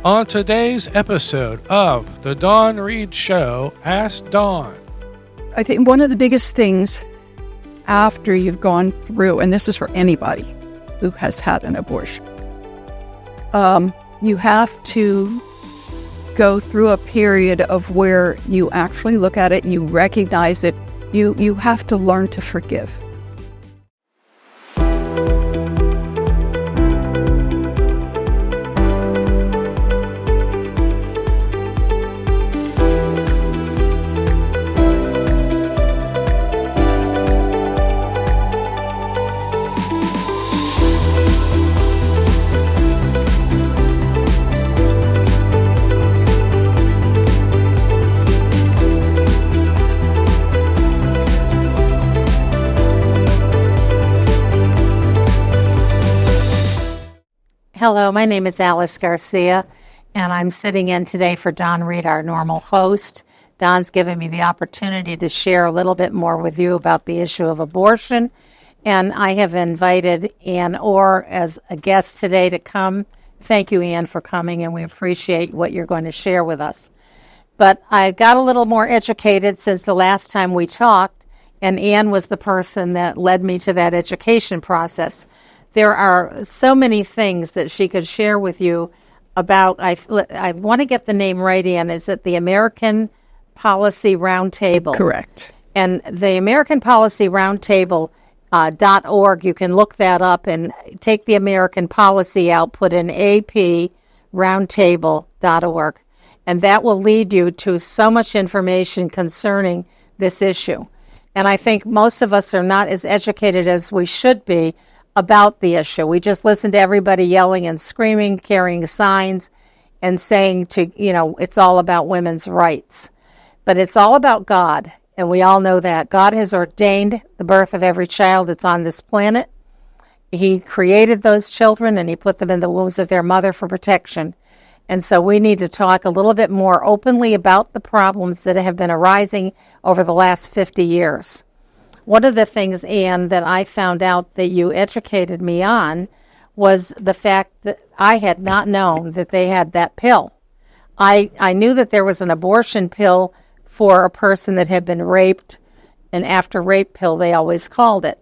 On today's episode of The Dawn Reed Show, Ask Dawn. I think one of the biggest things after you've gone through, and this is for anybody who has had an abortion, you have to go through a period of where you actually look at it, you recognize it, you have to learn to forgive. Hello, my name is Alice Garcia, and I'm sitting in today for Dawn Reed, our normal host. Dawn's given me the opportunity to share a little bit more with you about the issue of abortion, and I have invited Ann Orr as a guest today to come. Thank you, Ann, for coming, and we appreciate what you're going to share with us. But I got a little more educated since the last time we talked, and Ann was the person that led me to that education process. There are so many things that she could share with you about. I want to get the name right, Ann. Is it the American Policy Roundtable? Correct. And the American Policy Roundtable .org, you can look that up and take the American Policy out, put in aproundtable.org, and that will lead you to so much information concerning this issue. And I think most of us are not as educated as we should be about the issue. We just listen to everybody yelling and screaming, carrying signs, and saying it's all about women's rights. But it's all about God, and we all know that. God has ordained the birth of every child that's on this planet. He created those children, and He put them in the wombs of their mother for protection. And so we need to talk a little bit more openly about the problems that have been arising over the last 50 years. One of the things, Ann, that I found out that you educated me on was the fact that I had not known that they had that pill. I knew that there was an abortion pill for a person that had been raped, an after-rape pill, they always called it.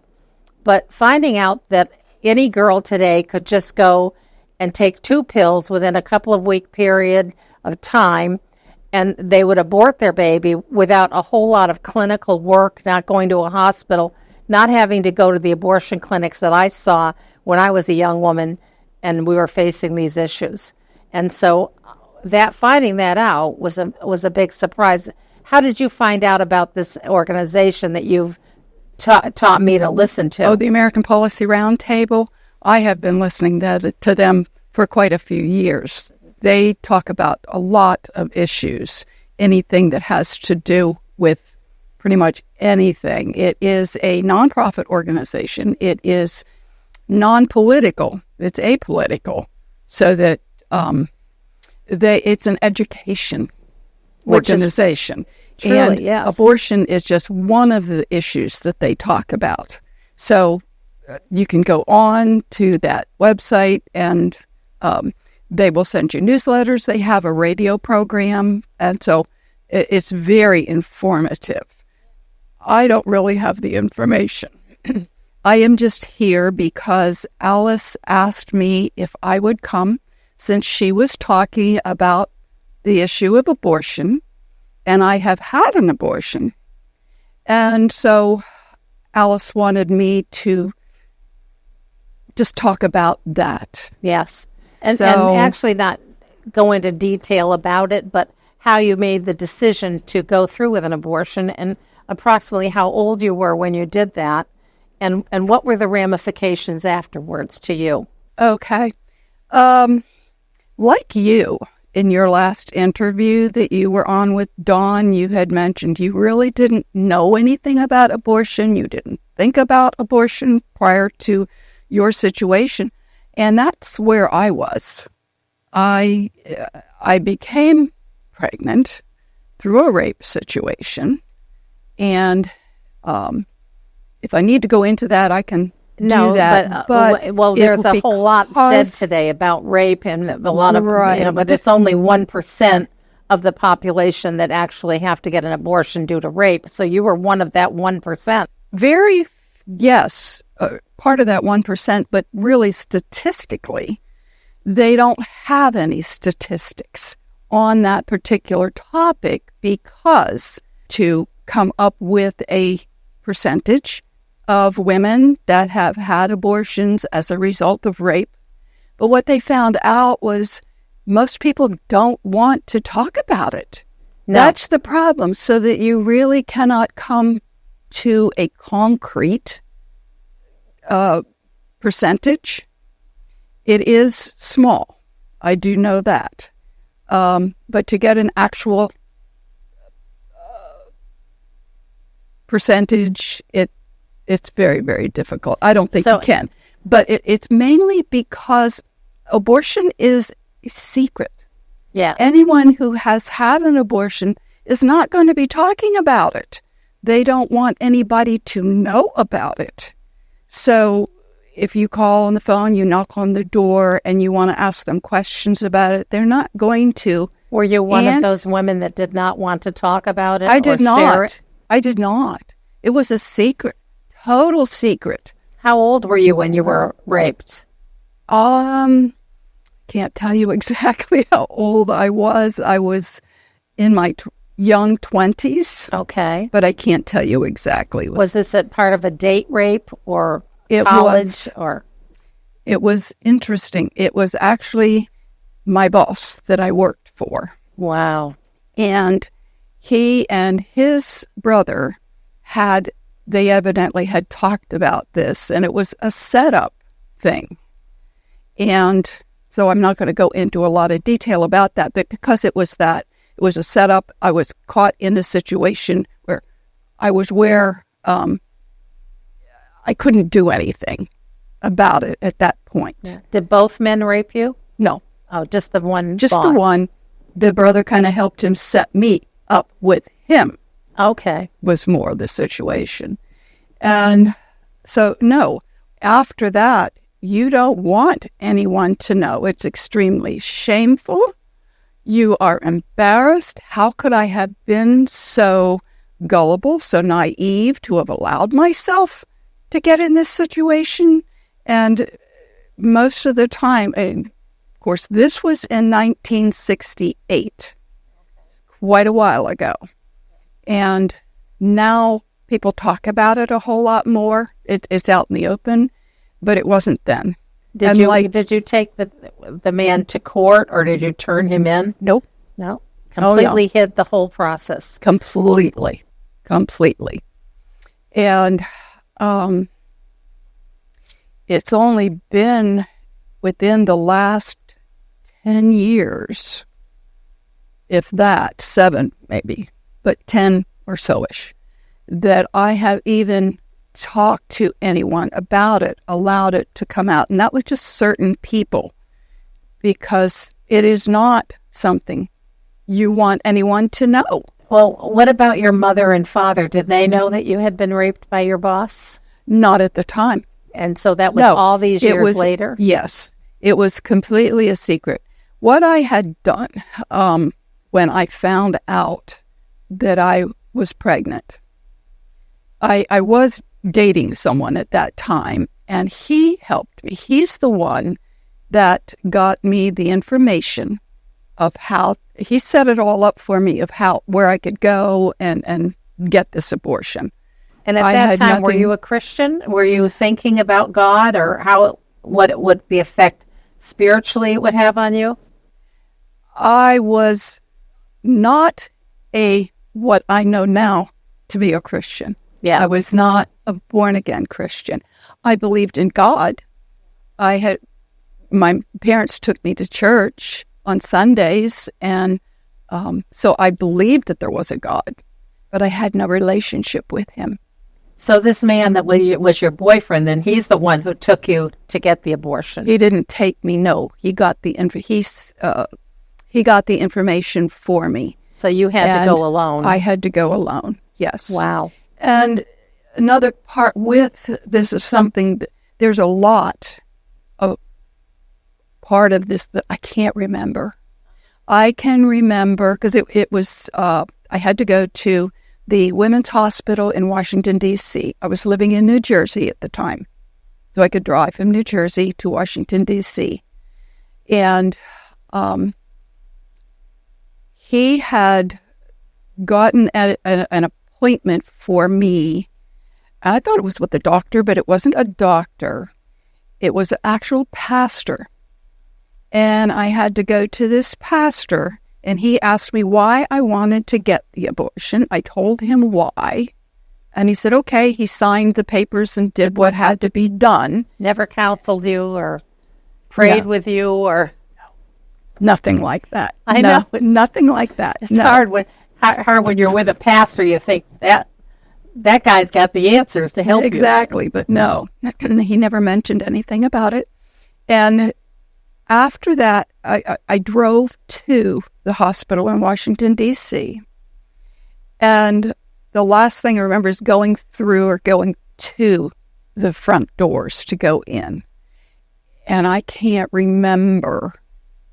But finding out that any girl today could just go and take 2 pills within a couple of week period of time, and they would abort their baby without a whole lot of clinical work, not going to a hospital, not having to go to the abortion clinics that I saw when I was a young woman and we were facing these issues. And so finding that out was a big surprise. How did you find out about this organization that you've taught me to listen to? Oh, the American Policy Roundtable. I have been listening to them for quite a few years. They talk about a lot of issues, anything that has to do with pretty much anything. It is a nonprofit organization. It is non-political. It's apolitical, so that it's an education organization. Truly, yes. Abortion is just one of the issues that they talk about. So you can go on to that website and they will send you newsletters. They have a radio program, and so it's very informative. I don't really have the information. I am just here because Alice asked me if I would come, since she was talking about the issue of abortion, and I have had an abortion. And so Alice wanted me to just talk about that. Yes. And actually not go into detail about it, but how you made the decision to go through with an abortion and approximately how old you were when you did that, and what were the ramifications afterwards to you? Okay. Like you, in your last interview that you were on with Dawn, you had mentioned you really didn't know anything about abortion. You didn't think about abortion prior to your situation. And that's where I was. I became pregnant through a rape situation. And if I need to go into that, I can No, do that. well, there's a whole lot said because- today about rape and a lot of, Right. but it's only 1% of the population that actually have to get an abortion due to rape. So you were one of that 1%. Yes, part of that 1%, but really statistically, they don't have any statistics on that particular topic because to come up with a percentage of women that have had abortions as a result of rape. But what they found out was most people don't want to talk about it. No. That's the problem, so that you really cannot come to a concrete percentage. It is small. I do know that. But to get an actual percentage, it's very, very difficult. I don't think you can. But it's mainly because abortion is secret. Yeah. Anyone who has had an abortion is not going to be talking about it. They don't want anybody to know about it. So if you call on the phone, you knock on the door, and you want to ask them questions about it, they're not going to. Were you one of those women that did not want to talk about it? I did or share it? I did not. It was a secret, total secret. How old were you when you were raped? Can't tell you exactly how old I was. I was in my young 20s. Okay. But I can't tell you exactly. Was this a part of a date rape or It college? It was interesting. It was actually my boss that I worked for. Wow. And he and his brother they evidently had talked about this, and it was a setup thing. And so I'm not going to go into a lot of detail about that, but because it was a setup, I was caught in a situation where I couldn't do anything about it at that point. Yeah. Did both men rape you? No. Oh, just the one Just boss. the one. The brother kind of helped him set me up with him. Okay. Was more the situation. And so, no, after that, you don't want anyone to know. It's extremely shameful. You are embarrassed. How could I have been so gullible, so naive to have allowed myself to get in this situation? And most of the time, and of course, this was in 1968, quite a while ago. And now people talk about it a whole lot more. It's out in the open, but it wasn't then. Did you take the man to court, or did you turn him in? Nope. No. Completely hid the whole process. Completely. And it's only been within the last 10 years, if that, 7 maybe, but 10 or so-ish, that I have even talked to anyone about it, allowed it to come out. And that was just certain people, because it is not something you want anyone to know. Well, what about your mother and father? Did they know that you had been raped by your boss? Not at the time. And so that was all these years later? Yes. It was completely a secret. What I had done when I found out that I was pregnant, I was dating someone at that time, and he helped me. He's the one that got me the information of how, he set it all up for me of where I could go and get this abortion. And at that time, were you a Christian? Were you thinking about God, or what the effect spiritually it would have on you? I was not what I know now to be a Christian. Yeah. I was not a born-again Christian. I believed in God. My parents took me to church on Sundays, and so I believed that there was a God, but I had no relationship with him. So this man that was your boyfriend, then he's the one who took you to get the abortion. He didn't take me. No, he got the information for me. So you had to go alone. I had to go alone. Yes. Wow. And another part with this is something there's a lot of part of this that I can't remember. I can remember because it was, I had to go to the Women's Hospital in Washington, D.C. I was living in New Jersey at the time, so I could drive from New Jersey to Washington, D.C. And he had gotten an appointment for me. And I thought it was with the doctor, but it wasn't a doctor. It was an actual pastor. And I had to go to this pastor, and he asked me why I wanted to get the abortion. I told him why. And he said, okay. He signed the papers and did what had to be done. Never counseled you or prayed with you or... Nothing like that. I know. Nothing like that. It's hard when you're with a pastor. You think that guy's got the answers to help you. Exactly, but no. He never mentioned anything about it. And after that, I drove to the hospital in Washington, D.C. And the last thing I remember is going to the front doors to go in. And I can't remember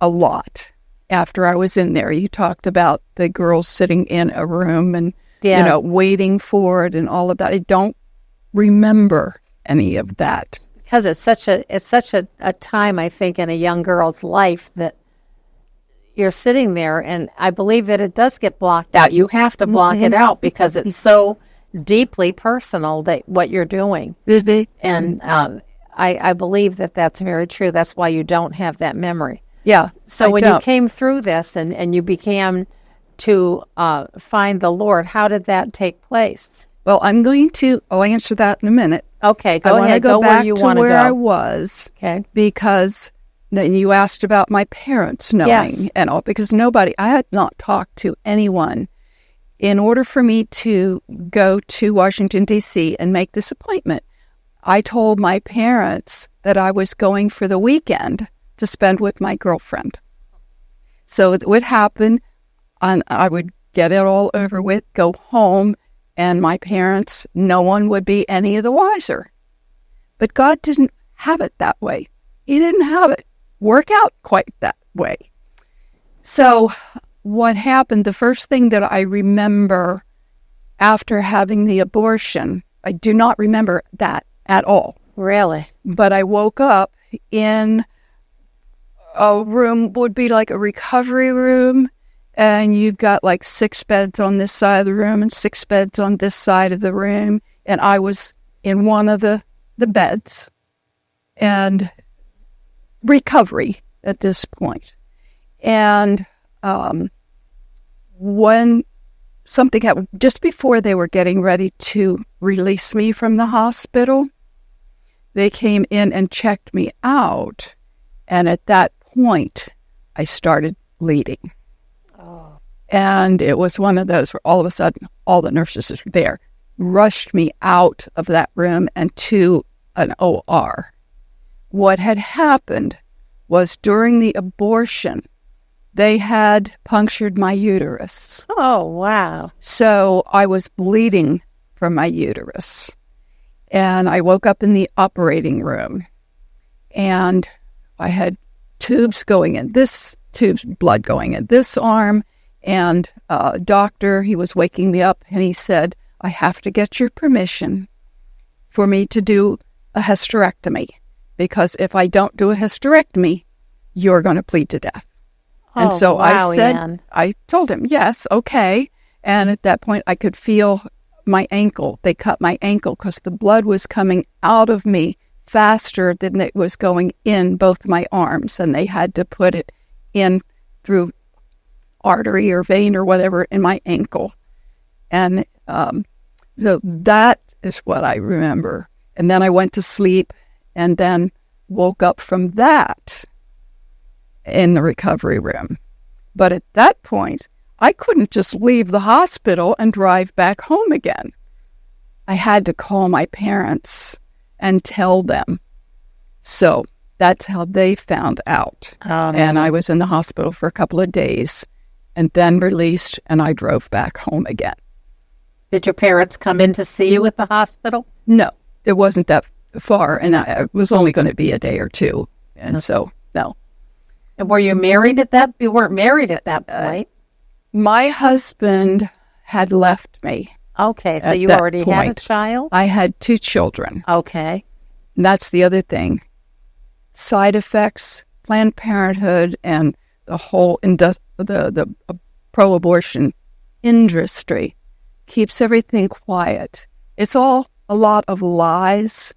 a lot after I was in there. You talked about the girls sitting in a room and, waiting for it and all of that. I don't remember any of that. Because it's such a time, I think, in a young girl's life that you're sitting there, and I believe that it does get blocked out. You have to block it out because it's so deeply personal that what you're doing. And I believe that that's very true. That's why you don't have that memory. Yeah. So when you came through this and you began to find the Lord, how did that take place? Well, I'll answer that in a minute. Okay, go ahead. Go back where you to want to where go. I was. Okay. Because then you asked about my parents knowing and all, because I had not talked to anyone. In order for me to go to Washington, D.C. and make this appointment, I told my parents that I was going for the weekend to spend with my girlfriend. So it would happen, and I would get it all over with, go home, and my parents, no one would be any of the wiser. But God didn't have it that way. He didn't have it work out quite that way. So what happened, the first thing that I remember after having the abortion, I do not remember that at all. Really? But I woke up in a room, would be like a recovery room, and you've got like 6 beds on this side of the room and 6 beds on this side of the room, and I was in one of the beds, and recovery at this point. And when something happened, just before they were getting ready to release me from the hospital, they came in and checked me out, and at that point, I started bleeding. Oh. And it was one of those where all of a sudden, all the nurses there rushed me out of that room and to an OR. What had happened was during the abortion, they had punctured my uterus. Oh, wow. So I was bleeding from my uterus. And I woke up in the operating room, and I had tubes going in blood going in this arm, and a doctor, he was waking me up, and he said, I have to get your permission for me to do a hysterectomy, because if I don't do a hysterectomy, you're going to bleed to death. And so wow, I said, Ann. I told him, yes, okay. And at that point, I could feel my ankle. They cut my ankle because the blood was coming out of me faster than it was going in both my arms, and they had to put it in through artery or vein or whatever in my ankle. And so that is what I remember. And then I went to sleep and then woke up from that in the recovery room. But at that point, I couldn't just leave the hospital and drive back home again. I had to call my parents and tell them. So that's how they found out. And I was in the hospital for a couple of days and then released, and I drove back home again. Did your parents come in to see you at the hospital? No, it wasn't that far, and I was only going to be a day or two. And so, no. And were you married at that? You weren't married at that point. My husband had left me. Okay, so at you that already had a point. child? I had 2 children. Okay. And that's the other thing. Side effects, Planned Parenthood, and the whole the pro-abortion industry keeps everything quiet. It's all a lot of lies.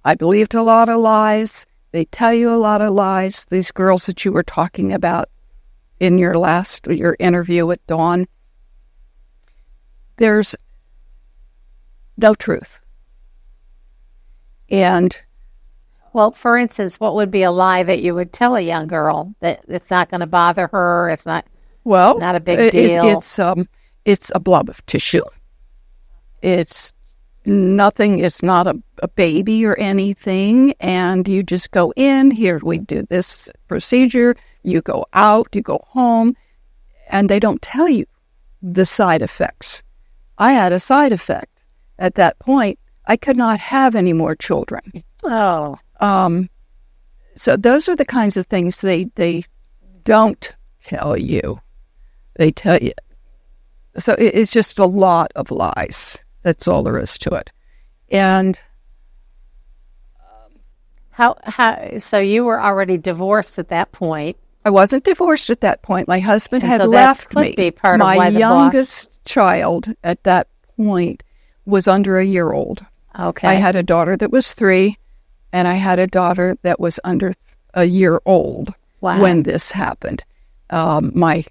I believed a lot of lies. They tell you a lot of lies. These girls that you were talking about in your interview with Dawn, there's no truth. And well, for instance, what would be a lie that you would tell a young girl that it's not going to bother her? It's not a big deal. It's a blob of tissue. It's nothing. It's not a baby or anything. And you just go in. Here, we do this procedure. You go out. You go home. And they don't tell you the side effects. I had a side effect. At that point, I could not have any more children. Oh. So those are the kinds of things they don't tell you. They tell you. So it's just a lot of lies. That's all there is to it. And how so you were already divorced at that point. I wasn't divorced at that point. My husband had so left that me. Could be part My of why the youngest child at that point was under a year old. Okay. I had a daughter that was 3, and I had a daughter that was under a year old when this happened. My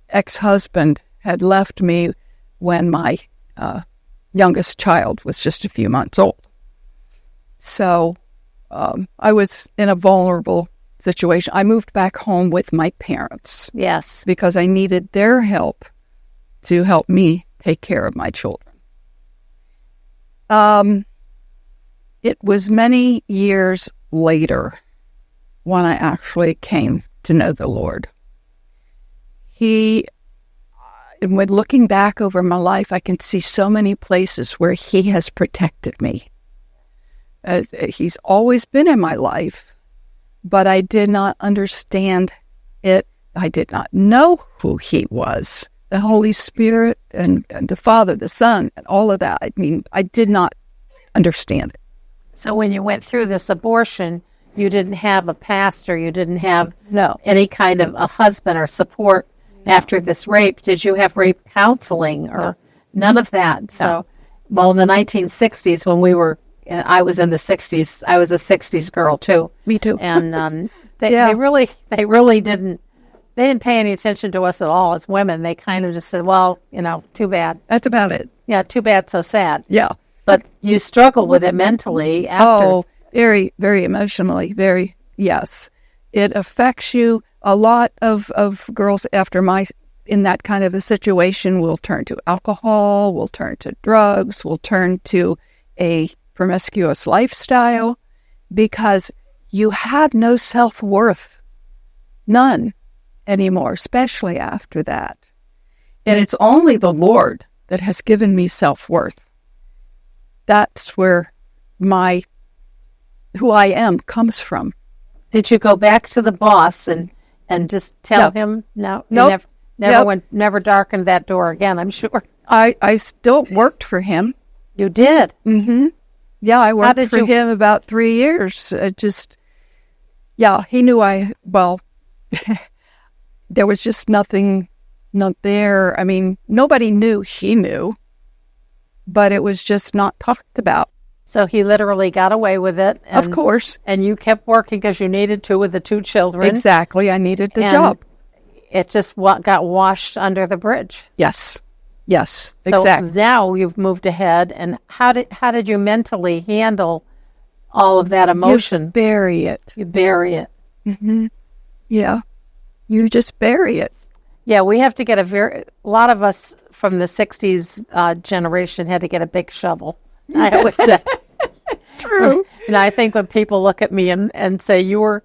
ex-husband had left me when my youngest child was just a few months old. So I was in a vulnerable situation. I moved back home with my parents. Yes. Because I needed their help to help me take care of my children. It was many years later when I actually came to know the Lord. When looking back over my life, I can see so many places where He has protected me. He's always been in my life, but I did not understand it. I did not know who He was. The Holy Spirit and the Father, the Son, and all of that. I mean, I did not understand it. So when you went through this abortion, you didn't have a pastor, you didn't have any kind of a husband or support after this rape. Did you have rape counseling or none of that? So, well, in the 1960s when I was in the 60s, I was a 60s girl too. Me too. And they really didn't pay any attention to us at all as women. They kind of just said, well, too bad. That's about it. Yeah, too bad, so sad. Yeah. But you struggle with it mentally after. Oh, very, very emotionally. Very, yes. It affects you. A lot of girls in that kind of a situation will turn to alcohol, will turn to drugs, will turn to a promiscuous lifestyle because you have no self-worth. None anymore, especially after that. And it's only the Lord that has given me self-worth. That's where who I am comes from. Did you go back to the boss and just tell him? No, nope. Never darkened that door again, I'm sure. I still worked for him. You did? Mm-hmm. Yeah, I worked for him about 3 years. He knew there was just nothing not there. I mean, nobody knew he knew, but it was just not talked about. So he literally got away with it. Of course. And you kept working because you needed to with the 2 children. Exactly. I needed the job. It just got washed under the bridge. Yes, so exactly. Now you've moved ahead. And how did you mentally handle all of that emotion? You bury it. Mm-hmm. Yeah. You just bury it. Yeah, we have to get a lot of us from the 60s generation had to get a big shovel. I always say. True. And I think when people look at me and say, you were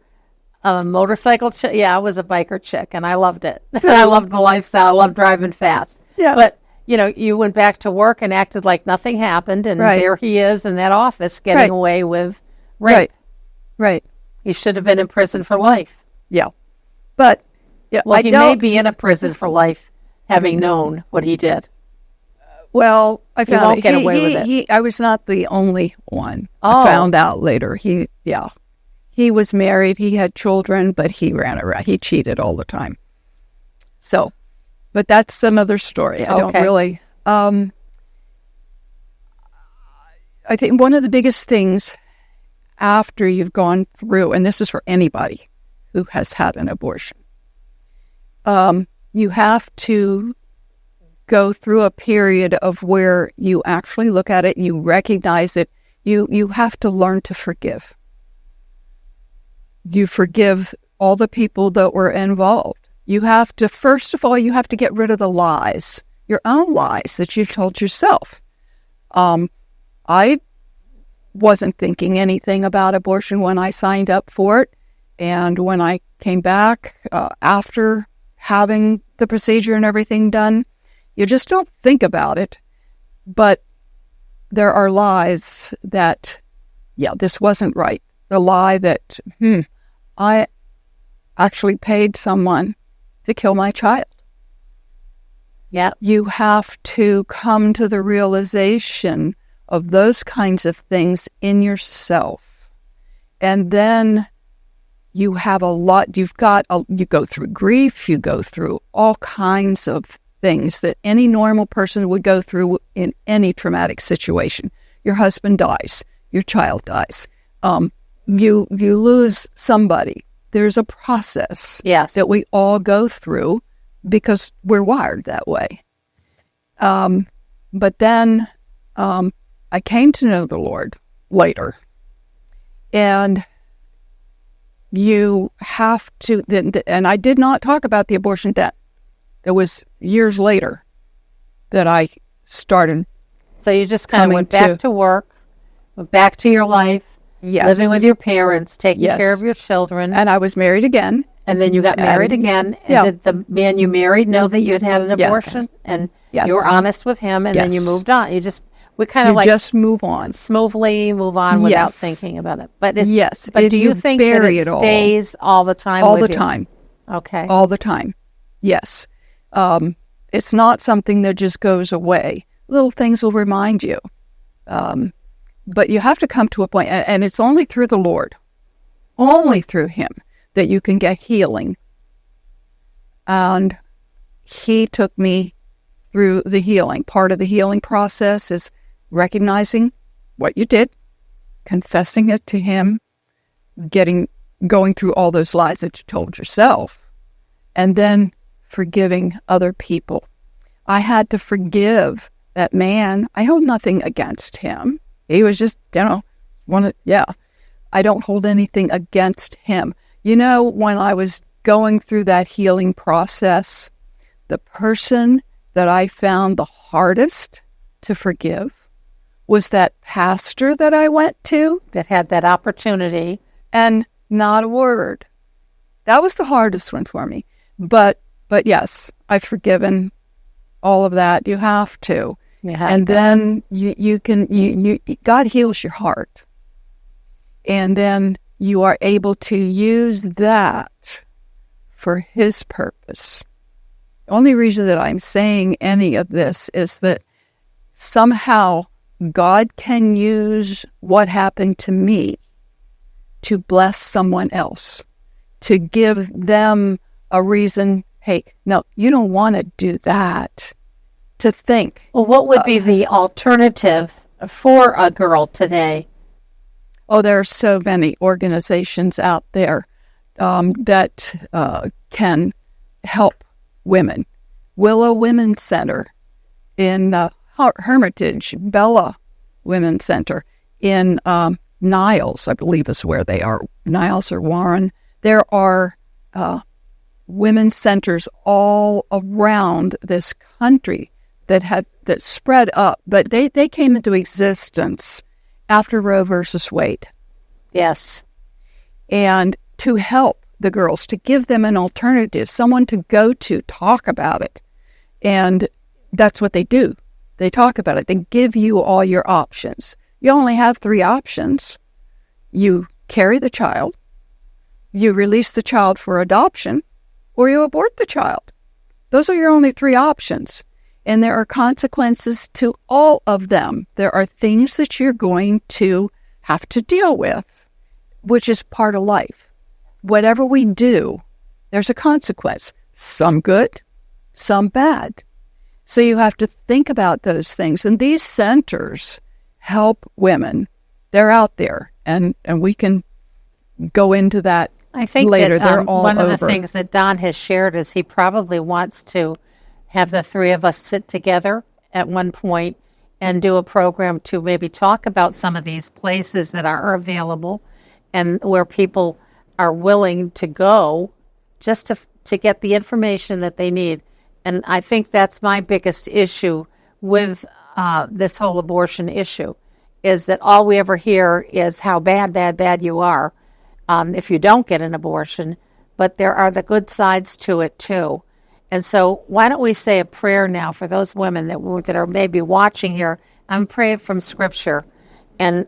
a motorcycle chick, I was a biker chick, and I loved it. I loved the lifestyle. I loved driving fast. Yeah. But you went back to work and acted like nothing happened, and Right. there he is in that office getting Right. away with rape. Right. He should have been in prison for life. Yeah. But yeah, Well, I he don't. may be in a prison for life, having known what he did. Well, I found won't get away with it. I was not the only one. Oh. I found out later. He was married. He had children, but he ran around. He cheated all the time. So, but that's another story. I don't Okay. really. I think one of the biggest things after you've gone through, and this is for anybody who has had an abortion, you have to go through a period of where you actually look at it, you recognize it, you have to learn to forgive. You forgive all the people that were involved. You have to, first of all, you have to get rid of the lies, your own lies that you told yourself. I wasn't thinking anything about abortion when I signed up for it. And when I came back after having the procedure and everything done, you just don't think about it. But there are lies that, this wasn't right. The lie that, I actually paid someone to kill my child. Yeah. You have to come to the realization of those kinds of things in yourself. And then you have a lot, you go through grief, you go through all kinds of things that any normal person would go through in any traumatic situation. Your husband dies, your child dies, you lose somebody. There's a process that we all go through because we're wired that way. But then I came to know the Lord later. And you have to, and I did not talk about the abortion then. It was years later that I started. So you just kind of went back to work, went back to your life, living with your parents, taking care of your children. And I was married again. And then you got married again. And did the man you married know that you had had an abortion? And you were honest with him, and then you moved on. We kind of just move on. Smoothly move on without thinking about it. But but do you think that it stays all the time all with the you? time. Okay. All the time. Yes. It's not something that just goes away. Little things will remind you. But you have to come to a point, and it's only through the Lord, only through Him, that you can get healing. And He took me through the healing. Part of the healing process is recognizing what you did, confessing it to Him, going through all those lies that you told yourself, and then forgiving other people. I had to forgive that man. I hold nothing against him. He was just, I don't hold anything against him. When I was going through that healing process, the person that I found the hardest to forgive was that pastor that I went to. That had that opportunity. And not a word. That was the hardest one for me. But yes, I've forgiven all of that. You have to. And then you can God heals your heart. And then you are able to use that for His purpose. The only reason that I'm saying any of this is that somehow God can use what happened to me to bless someone else, to give them a reason, hey, no, you don't want to do that, to think. Well, what would be the alternative for a girl today? Oh, there are so many organizations out there that can help women. Willow Women's Center in Hermitage, Bella Women's Center in Niles, I believe is where they are, Niles or Warren. There are women's centers all around this country that spread up, but they came into existence after Roe versus Wade. Yes. And to help the girls, to give them an alternative, someone to go to, talk about it. And that's what they do. They talk about it. They give you all your options. You only have 3 options. You carry the child, you release the child for adoption, or you abort the child. Those are your only 3 options. And there are consequences to all of them. There are things that you're going to have to deal with, which is part of life. Whatever we do, there's a consequence. Some good, some bad. So you have to think about those things. And these centers help women. They're out there, and we can go into that I think later. That, They're all one over. of the things that Don has shared is he probably wants to have the 3 of us sit together at one point and do a program to maybe talk about some of these places that are available and where people are willing to go just to get the information that they need. And I think that's my biggest issue with this whole abortion issue, is that all we ever hear is how bad you are if you don't get an abortion, but there are the good sides to it too. And so why don't we say a prayer now for those women that are maybe watching here. I'm praying from Scripture. And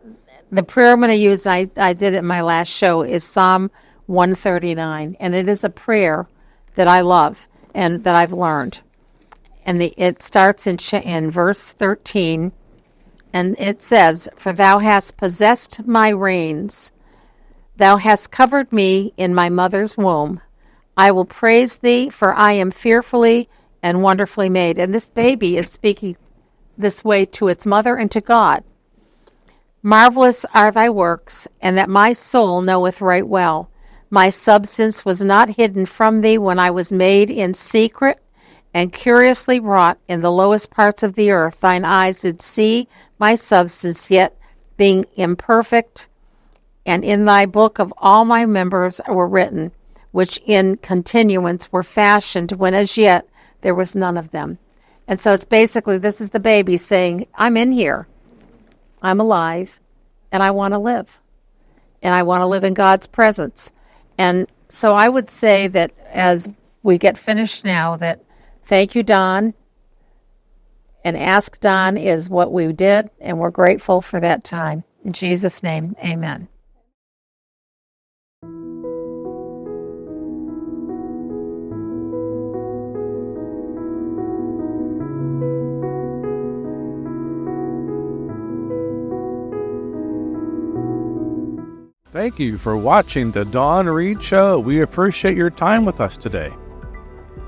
the prayer I'm going to use, I did it in my last show, is Psalm 139. And it is a prayer that I love and that I've learned. And it starts in verse 13. And it says, "For thou hast possessed my reins. Thou hast covered me in my mother's womb. I will praise thee, for I am fearfully and wonderfully made." And this baby is speaking this way to its mother and to God. "Marvelous are thy works, and that my soul knoweth right well. My substance was not hidden from thee when I was made in secret and curiously wrought in the lowest parts of the earth. Thine eyes did see my substance, yet being imperfect, and in thy book of all my members were written, which in continuance were fashioned, when as yet there was none of them." And so it's basically, this is the baby saying, I'm in here. I'm alive, and I want to live. And I want to live in God's presence. And so I would say that as we get finished now, that thank you, Don. And Ask Don is what we did, and we're grateful for that time. In Jesus' name, amen. Thank you for watching the Dawn Reed Show. We appreciate your time with us today.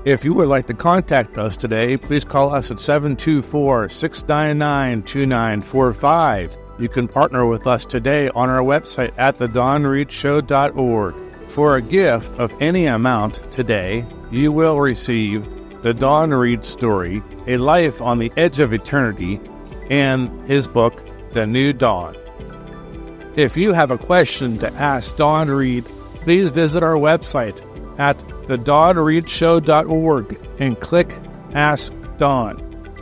If you would like to contact us today, please call us at 724-699-2945. You can partner with us today on our website at thedawnreedshow.org. For a gift of any amount today, you will receive the Dawn Reed story, A Life on the Edge of Eternity, and his book, The New Dawn. If you have a question to ask Dawn Reed, please visit our website at thedawnreedshow.org and click Ask Dawn.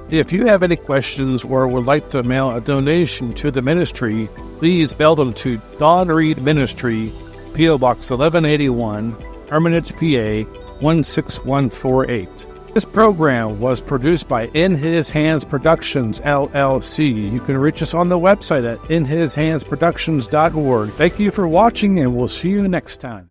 If you have any questions or would like to mail a donation to the ministry, please mail them to Dawn Reed Ministry, P.O. Box 1181, Hermitage, PA 16148. This program was produced by In His Hands Productions, LLC. You can reach us on the website at inhishandsproductions.org. Thank you for watching, and we'll see you next time.